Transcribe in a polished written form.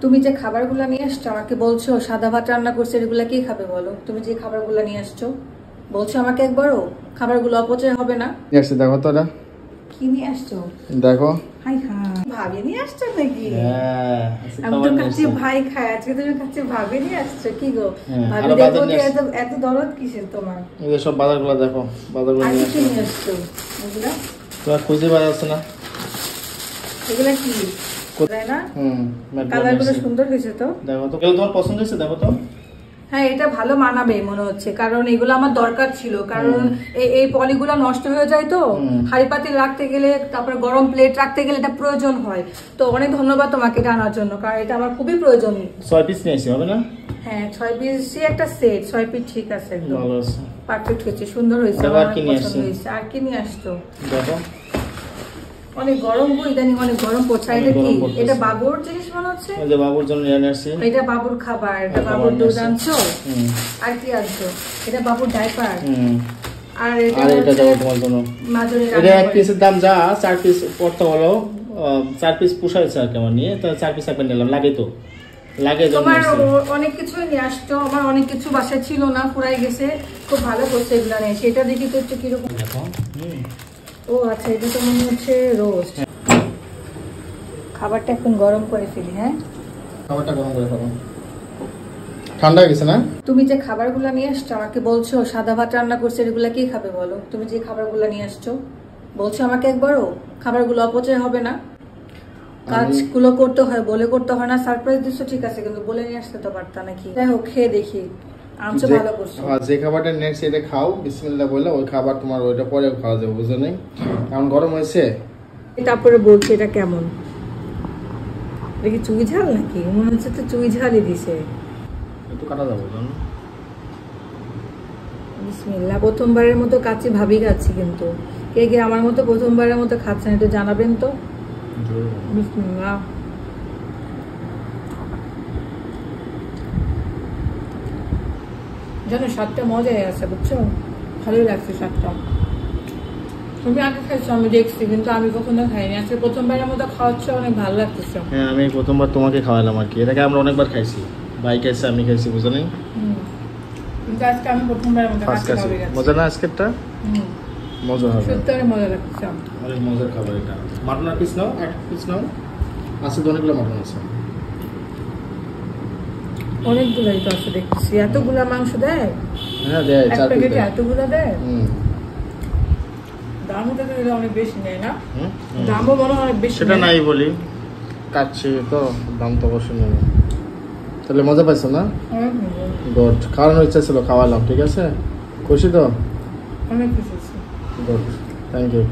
তুমি যে খাবারগুলো নিয়ে আসছো আমাকে বলছো সাদা ভাত রান্না করছে, এগুলা কি খাবে বলো? তুমি যে খাবারগুলো নিয়ে আসছো বলছো আমাকে একবারও খাবারগুলো অপচয় হবে না? দেখো তো এটা কি নিয়ে আসছো দেখো। হাই হাই, ভাবি নিয়ে আসছো নাকি? আমি তো কাছে ভাই খাই, আজকে তুমি কাছে ভাবি নিয়ে আসছো কি গো? ভাবি দেখো কি এত দরদ কিসের তোমার? এই যে সব বাজারগুলো দেখো, বাজারগুলো নিয়ে আসছো এগুলা তোমার খুঁজে পাওয়া যাচ্ছে না। এগুলা কি কোথায় না? কালারগুলো সুন্দর হয়েছে তো, দেখো তো তোমার পছন্দ হয়েছে, দেখো তো। হ্যাঁ এটা ভালো মানাবে মনে হচ্ছে, কারণ এগুলো আমার দরকার ছিল, কারণ এই পলিগুলো নষ্ট হয়ে যায় তো হাঁড়ি পাতিল রাখতে গেলে, তারপরে গরম প্লেট রাখতে গেলে এটা প্রয়োজন হয়। তো অনেক ধন্যবাদ তোমাকে এটা আনার জন্য, কারণ এটা আমার খুবই প্রয়োজন। 6 পিস নিয়েছি হবে না? হ্যাঁ 6 পিসই একটা সেট, 6 পিস ঠিক আছে, একদম ভালো আছে, পারফেক্ট হয়েছে, সুন্দর হয়েছে, আমার পছন্দ হয়েছে। আর কি নিয়ে আসছো দেখো? অনেক গরম গো, ইদানিং অনেক গরম পড়ছে। এটা কি? এটা বাবুর জিনিস মনে হচ্ছে। এই যে বাবুর জন্য নিয়ে আসছি। এটা বাবুর খাবার, এটা বাবুর দুধ আনছো। আর কি আনছো? এটা বাবুর ডাইপার। আর এটা তোমার জন্য মাজুরি। এটা এক পিসের দাম যা 4 পিস পড়তে হলো, 4 পিস পোষাইছে আর কেমন নিয়ে, তো 4 পিস একবার নিলাম, লাগে তো লাগে। তোমার অনেক কিছু নিয়ে আসছো, আমার অনেক কিছু বাসায় ছিল না, ফুরাই গেছে, খুব ভালো করছে এগুলো নিয়ে। সেটা দেখি তো একটু কিরকম দেখো। ও আচ্ছা, এটা তো মনে হচ্ছে রোস্ট। খাবারটা এখন গরম করে ফেলি। হ্যাঁ খাবারটা গরম করে ফেলো, ঠান্ডা হয়ে গেছে না? তুমি যে খাবারগুলো নিয়ে আসছো আমাকে বলছো সাদা ভাত রান্না করছে, এগুলা কি খাবে বলো? তুমি যে খাবারগুলো নিয়ে আসছো বলছো আমাকে একবারও খাবারগুলো অপচয় হবে না? কাজগুলো করতে হয়, বলে করতে হয় না। সারপ্রাইজ দিচ্ছ ঠিক আছে, কিন্তু বলে নিয়ে আসতে তো পারতা নাকি? যাই হোক, খেয়ে দেখি। আনছো ভালো করছো। যে খাবারটা নেক্সট এটা খাও বিসমিল্লাহ বলে, ওই খাবার তোমার ওইটা পরে খাওয়া যাবে, বুঝছো না? এখন গরম হয়েছে, তারপরে বলছি এটা কেমন দেখি। চুই ঝাল নাকি? মনে হচ্ছে তো চুই ঝালই দিছে। একটু কাটা যাবো জানো। বিসমিল্লাহ। প্রথমবারের মতো কাচ্চি ভাবি খাচ্ছি, কিন্তু কে কে আমার মতো প্রথমবারের মতো খাচ্ছেন একটু জানাবেন তো। বিসমিল্লাহ। জানো স্বাদটা মজাই আছে, বুঝছো? ভালোই লাগছে স্বাদটা। তুমি আগে খাইছো আমি দেখছি, কিন্তু আমি কখনো খাইনি, আজকে প্রথমবারের মতো খাওয়াচ্ছ, অনেক ভালো লাগতেছে। হ্যাঁ আমি প্রথমবার তোমাকে খাওয়ালাম আর কি, এটাকে আমরা অনেকবার খাইছি, ভাই খাইছে আমি খাইছি, বুঝো নাই? কিন্তু আজকে আমি প্রথমবারের মতো খাচ্ছি। মজা না আজকেরটা? মজা হবে, সত্যি অনেক মজা লাগছে, অনেক মজার খাবার এটা। মাটন আর পিস নাও, এক পিস নাও, আছে তো অনেকগুলো মাটন আছে। অনেকগুলোই তো আছে দেখছি। এতগুলা মাংস দেয়? হ্যাঁ দেয়, 4 পিস দেয়। এতগুলো দেয়? দামও তো অনেক বেশি নেয় না? দামও মনে হয় বেশি। সেটা নাই বলি, কাচ্ছি তো দাম তো অবশ্যই নেবে। তাহলে মজা পাইছো না? গুড, খাওয়ানোর ইচ্ছা ছিল, খাওয়ালাম, ঠিক আছে? খুশি তো? অনেক খুশি। Good, thank you.